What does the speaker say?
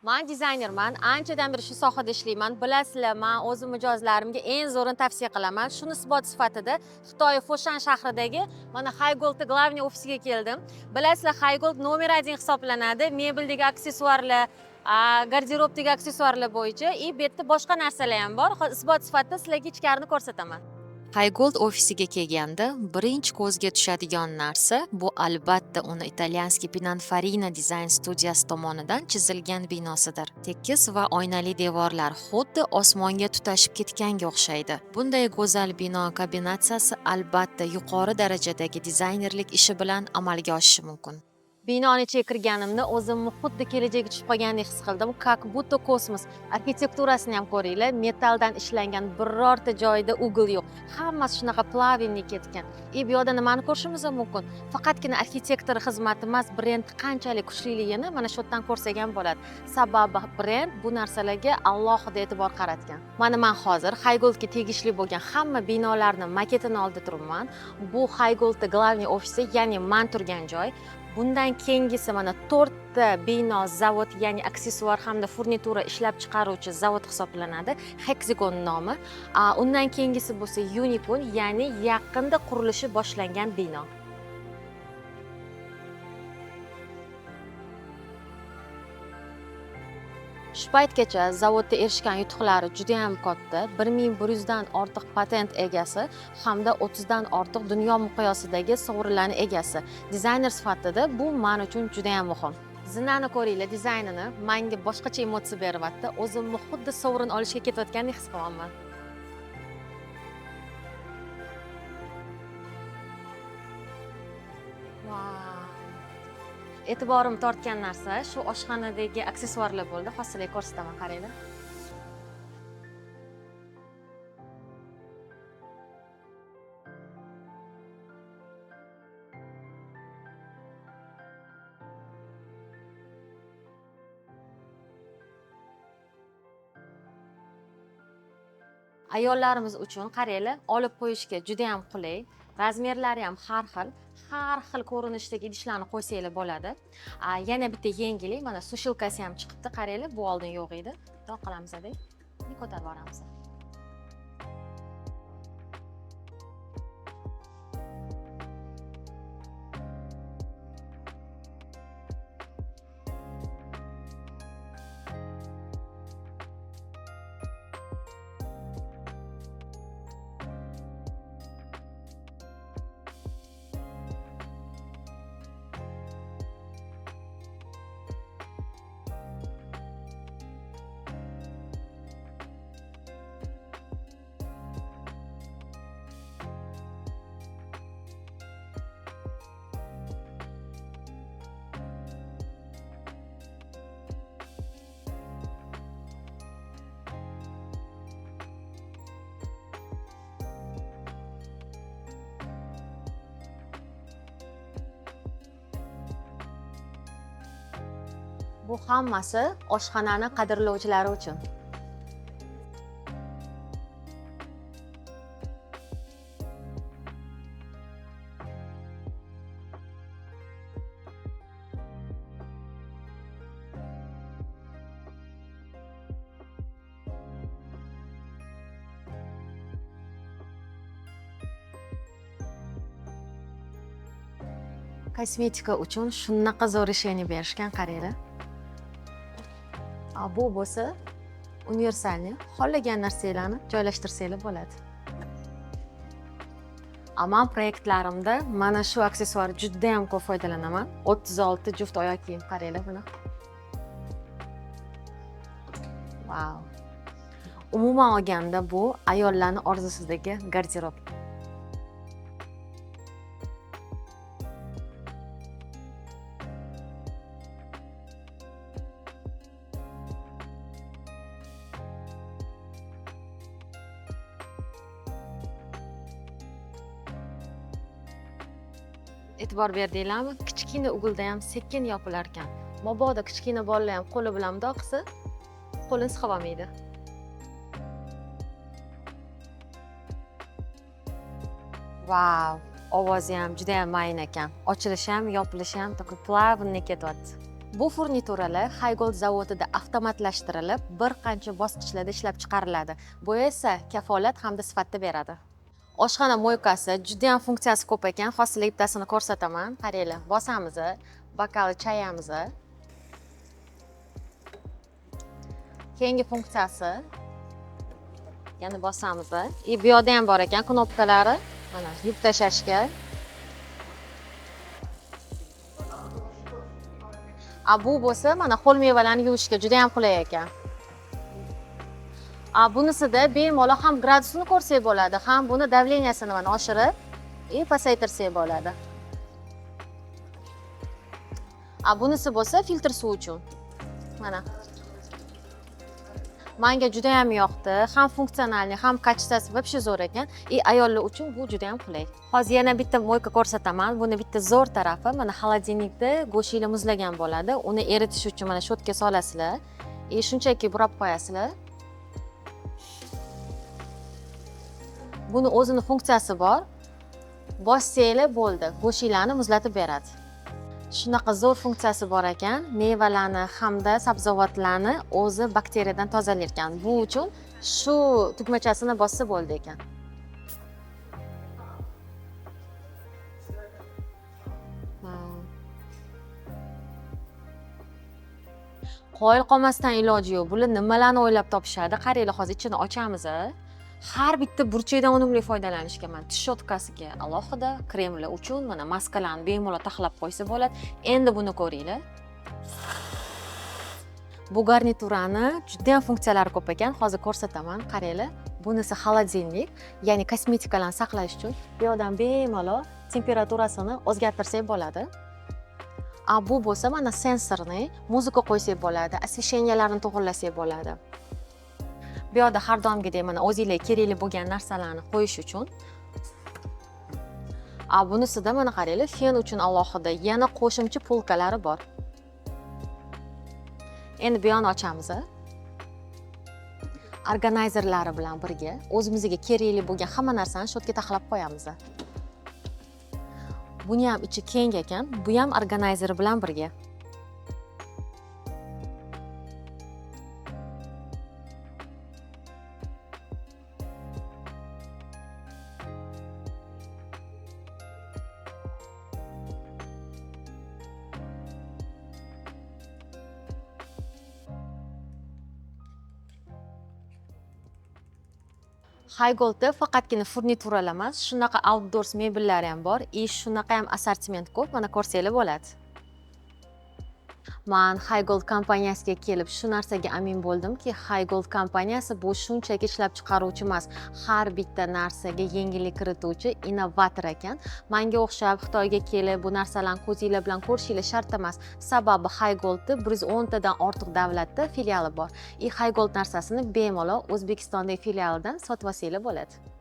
Men dizaynerman, anchadan beri shu sohada ishlayman. Bilasizlar, men o'z mijozlarimga eng zo'rini tavsiya qilaman. Shuni isbot sifatida Xitoy Foshan shahridagi mana Haygold Glavniy ofisiga keldim. Bilasizlar, Haygold nomer 1 hisoblanadi. Mebeldagi aksessuarlar, garderobdagi aksessuarlar bo'yicha и bu yerda boshqa narsalar ham bor. Hozir isbot sifatida sizlarga ichkarini ko'rsataman. Haygold ofisiga kelganda birinchi ko'zga tushadigan narsa bu albatta uni italyanskiy Pininfarina dizayn studiyasi tomonidan chizilgan binosidir. Tekis va oynali devorlar xuddi osmonga tutashib ketganga o'xshaydi. Bunday go'zal bino kombinatsiyasi albatta yuqori darajadagi dizaynerlik ishi bilan amalga oshishi mumkin. Binoni ichiga kirganimda o'zimni xuddi kelajagga tushib qolgandek his qildim. Как будто kosmos. Arxitekturasini ham ko'ringlar, metalldan ishlangan, birorta joyida ugl yo'q. Hammasi shunaqa plavinniy ketgan. Bu yoqda nimani ko'rishimiz mumkin? Faqatgina arxitektor xizmati emas, brend qanchalik kuchliligini mana shu yerdan ko'rsak ham bo'ladi. Sababi brend bu narsalarga alohida e'tibor qaratgan. Men hozir Haygoldga tegishli bo'lgan hamma binolarni maketini oldi turibman. Bu Haygold Glavniy ofisi, ya'ni men turgan joy. Bundan keyingisi mana 4 ta bino zavod, ya'ni aksessuar hamda furnitura ishlab chiqaruvchi zavod hisoblanadi. Hexagon nomi. Undan keyingisi bo'lsa Unicorn, ya'ni yaqinda qurilishi boshlangan bino. Shu paytgacha zavodda erishgan yutuqlari juda ham katta. 1100 dan ortiq patent egasi hamda 30 dan ortiq dunyo miqyosidagi sovrinlarning egasi. Dizayner sifatida bu men uchun juda ham muhim. Zinani ko'ringlar, dizaynini menga boshqacha emotsiya beryapti. O'zimni xuddi sovrin olishga ketayotgandek his qilaman. E'tiborim tortgan narsa shu oshxonadagi aksessuarlar bo'ldi. Hozir sizlarga ko'rsataman, qaranglar. Ayollarimiz uchun qaranglar, olib qo'yishga juda ham qulay. Razmerlari ham har xil ko'rinishdagi idishlarni qo'ysanglar bo'ladi. Yana bitta yengillik, mana sushilkasi ham chiqibdi, qaranglar, bu oldin yo'q edi. Xudo qilamiz deb, ko'tarib boramiz. Bu hammasi oshxonani qadrlovchilari uchun. Kosmetika uchun shunaqa zo'r решение berishgan, qaranglar. Bu bo'lsa universalni, xohlagan narsanglarni joylashtirsanglar bo'ladi. Men proyektlarimda mana shu aksessuar juda ham ko'p foydalanaman. 36 juft oyoq kiyim, qaranglar buni. Wow. Umuman olganda bu ayollarning orzusidagi garderob. E'tibor berdinglarmi? Kichkina uglda ham sekin yopilar ekan. Mabodo kichkina bolalar ham qo'li bilan mundoq qilsa, qo'lini siqib olmaydi. Wow, ovozi ham juda ham mayin ekan. Ochilishi ham, yopilishi ham to'g'ri plavinniy ketyapti. Bu furnituralar Haygold zavodida avtomatlashtirilib, bir qancha bosqichlarda ishlab chiqariladi. Bu esa kafolat hamda sifatni beradi. Oshxona mo'ykasi juda ham funksiyasi ko'p ekan. Hozir bittasini ko'rsataman. Qaranglar, bosamiz, bokalni chayamiz. Keyingi funksiyasi yana bosamiz. Bu yerda ham bor ekan knopkalari. Mana yuvib tashlashga. Bu bo'lsa, mana ho'l mevalarni yuvishga juda ham qulay ekan. Bunisida bemalol ham gradusini ko'rsak bo'ladi, ham buni davleniyasini mana oshirib, pasaytirsak bo'ladi. Bunisi bo'lsa filtr suv uchun. Mana. Menga juda ham yoqdi. Ham funksionalni, ham kачествоsi вообще zo'r ekan. Ayollar uchun bu juda ham qulay. Hozir yana bitta mo'yka ko'rsataman. Buni bitta zo'r tarafi, mana xolodilnikda go'shtinglar muzlagan bo'ladi. Uni eritish uchun mana shotga solasizlar. Shunchaki burab qo'yasizlar. Buni o'zini funksiyasi bor. Bossanglar bo'ldi, go'shtinglarni muzlatib beradi. Shunaqa zo'r funksiyasi bor ekan. Mevalarni hamda sabzavotlarni o'zi bakteriyadan tozalar ekan. Bu uchun shu tugmachasini bossa bo'ldi ekan. Qoyil qolmasdan iloji yo'q. Bular nimalarni o'ylab topishadi? Qaranglar, hozir ichini ochamiz. Har bitta burchakdan unumli foydalanishga, mana tish shotkasiga alohida, kremlar uchun mana maskalarni bemalol taxlab qo'ysa bo'ladi. Endi buni ko'ringlar. Bu garniturani juda ham funksiyalari ko'p ekan. Hozir ko'rsataman, qaranglar. Bunisi xolodilnik, ya'ni kosmetikalarni saqlash uchun. Bu yerdan bemalol temperaturasini o'zgartirsak bo'ladi. Bu bo'lsa mana sensorni muzika qo'ysak bo'ladi, освещенияларni to'g'irlasak bo'ladi. Bu yerda har doimgidek mana o'zingizga kerakli bo'lgan narsalarni qo'yish uchun. Bunisida mana qaranglar, fen uchun alohida yana qo'shimcha polkalari bor. Endi bu yoqni ochamiz. Organizerlari bilan birga o'zimizga kerakli bo'lgan hamma narsani shotga taxlab qo'yamiz. Buni ham ichi keng ekan, bu ham organizer bilan birga. Haygoldda faqatgina furnituralar emas, shunaqa outdoors mebellari ham bor. Shunaqa ham assortiment ko'p, mana ko'rsanglar bo'ladi. Men Haygold kompaniyasiga kelib shu narsaga amin bo'ldimki, Haygold kompaniyasi bu shunchaki ishlab chiqaruvchi emas, har bitta narsaga yengillik kirituvchi innovator ekan. Menga o'xshab Xitoyga kelib bu narsalarni ko'zinglar bilan ko'rishinglar shart emas. Sababi Haygoldda 110 tadan ortiq davlatda filiali bor. Haygold narsasini bemalol O'zbekistondagi filialidan sotib olsanglar bo'ladi.